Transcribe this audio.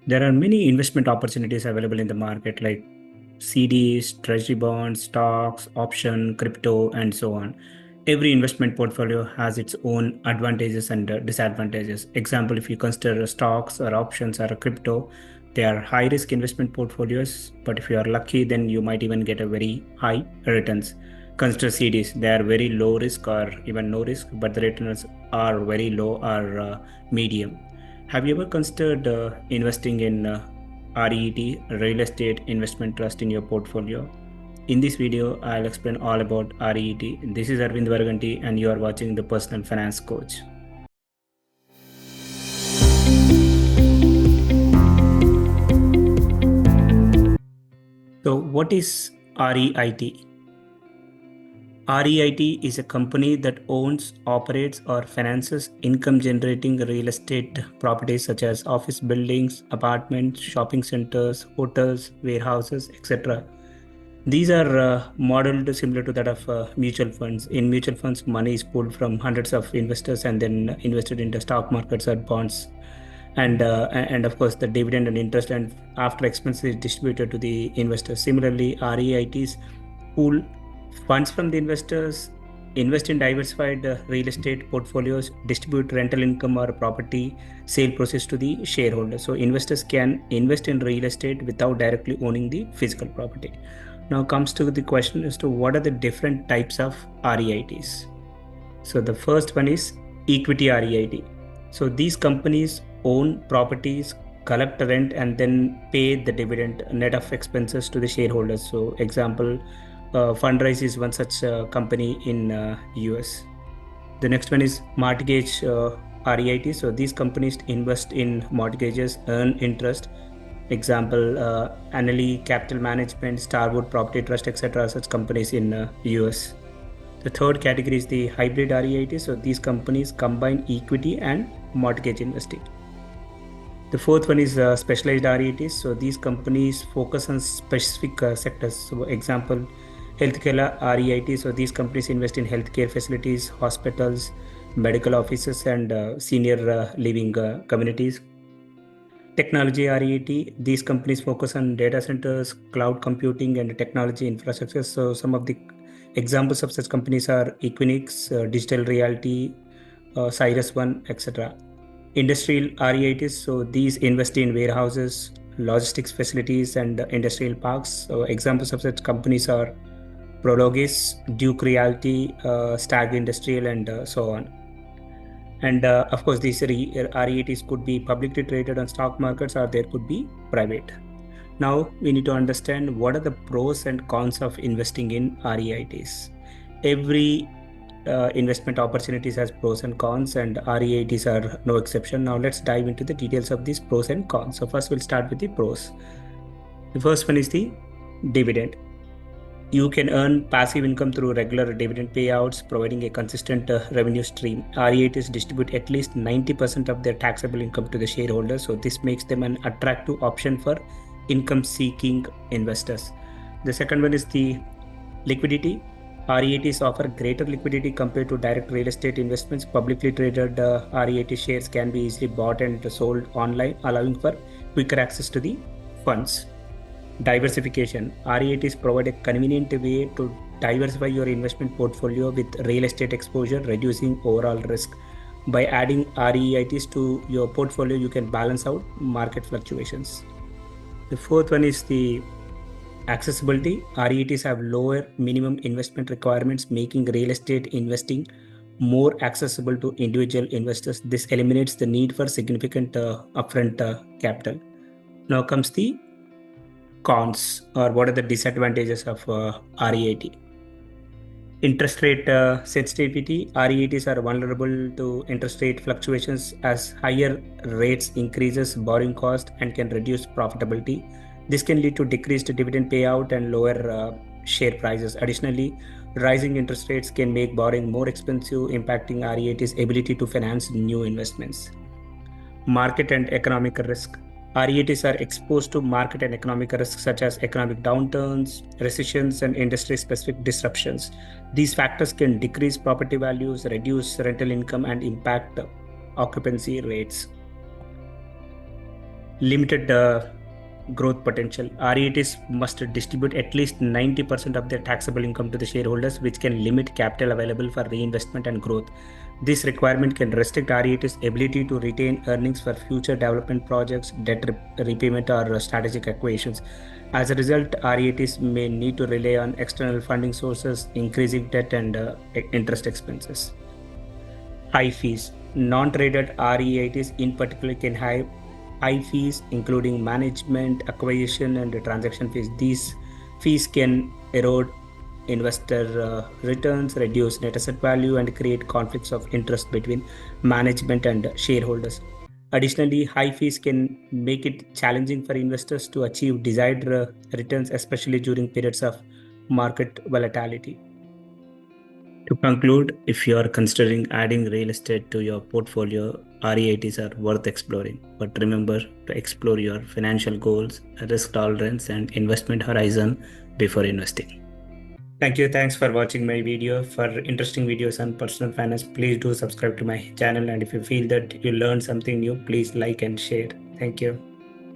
There are many investment opportunities available in the market like CDs, treasury bonds, stocks, option, crypto, and so on. Every investment portfolio has its own advantages and disadvantages. Example, if you consider stocks or options or crypto, they are high risk investment portfolios, but if you are lucky, then you might even get a very high returns. Consider CDs, they are very low risk or even no risk, but the returns are very low or medium. Have you ever considered investing in REIT, Real Estate Investment Trust, in your portfolio? In this video, I'll explain all about REIT. This is Arvind Varaganti, and you are watching the Personal Finance Coach. So, what is REIT? REIT is a company that owns, operates, or finances income generating real estate properties such as office buildings, apartments, shopping centers, hotels, warehouses, etc. These are modeled similar to that of mutual funds. In mutual funds, money is pulled from hundreds of investors and then invested into stock markets or bonds. And of course, the dividend and interest and after expenses is distributed to the investors. Similarly, REITs pool funds from the investors, invest in diversified real estate portfolios, distribute rental income or property sale proceeds to the shareholders. So investors can invest in real estate without directly owning the physical property. Now comes to the question as to what are the different types of REITs. So the first one is equity REIT. So these companies own properties, collect rent, and then pay the dividend net of expenses to the shareholders. So example, Fundrise is one such company in US. The next one is mortgage REIT. So these companies invest in mortgages, earn interest. Example, Annaly Capital Management, Starwood Property Trust, etc. Such companies in US. The third category is the hybrid REIT. So these companies combine equity and mortgage investing. The fourth one is specialized REITs. So these companies focus on specific sectors. So example, healthcare REIT. So these companies invest in healthcare facilities, hospitals, medical offices, and senior living communities. Technology REIT. These companies focus on data centers, cloud computing, and technology infrastructure. So some of the examples of such companies are Equinix, Digital Realty, Cyrus One, etc. Industrial REITs. So these invest in warehouses, logistics facilities, and industrial parks. So examples of such companies are Prologis, Duke Realty, Stag Industrial, and so on. And of course, these REITs could be publicly traded on stock markets or there could be private. Now we need to understand what are the pros and cons of investing in REITs. Every investment opportunities has pros and cons, and REITs are no exception. Now let's dive into the details of these pros and cons. So first we'll start with the pros. The first one is the dividend. You can earn passive income through regular dividend payouts, providing a consistent revenue stream. REITs distribute at least 90% of their taxable income to the shareholders, so this makes them an attractive option for income-seeking investors. The second one is the liquidity. REITs offer greater liquidity compared to direct real estate investments. Publicly traded REIT shares can be easily bought and sold online, allowing for quicker access to the funds. Diversification. REITs provide a convenient way to diversify your investment portfolio with real estate exposure, reducing overall risk. By adding REITs to your portfolio, you can balance out market fluctuations. The fourth one is the accessibility. REITs have lower minimum investment requirements, making real estate investing more accessible to individual investors. This eliminates the need for significant upfront capital. Now comes the cons, or what are the disadvantages of REIT. Interest rate sensitivity. REITs are vulnerable to interest rate fluctuations as higher rates increases borrowing cost and can reduce profitability. This can lead to decreased dividend payout and lower share prices. Additionally, rising interest rates can make borrowing more expensive, impacting REIT's ability to finance new investments. Market and economic risk. REITs are exposed to market and economic risks such as economic downturns, recessions, and industry-specific disruptions. These factors can decrease property values, reduce rental income, and impact occupancy rates. limited growth potential. REITs must distribute at least 90% of their taxable income to the shareholders, which can limit capital available for reinvestment and growth. This requirement can restrict REIT's ability to retain earnings for future development projects, debt repayment, or strategic acquisitions. As a result, REITs may need to rely on external funding sources, increasing debt and interest expenses. High fees. Non-traded REITs in particular can have high fees, including management, acquisition, and transaction fees. These fees can erode investor returns, reduce net asset value, and create conflicts of interest between management and shareholders. Additionally, high fees can make it challenging for investors to achieve desired returns, especially during periods of market volatility. To conclude, if you are considering adding real estate to your portfolio, REITs are worth exploring. But remember to explore your financial goals, risk tolerance, and investment horizon before investing. Thank you. Thanks for watching my video. For interesting videos on personal finance, please do subscribe to my channel. And if you feel that you learned something new, please like and share. Thank you.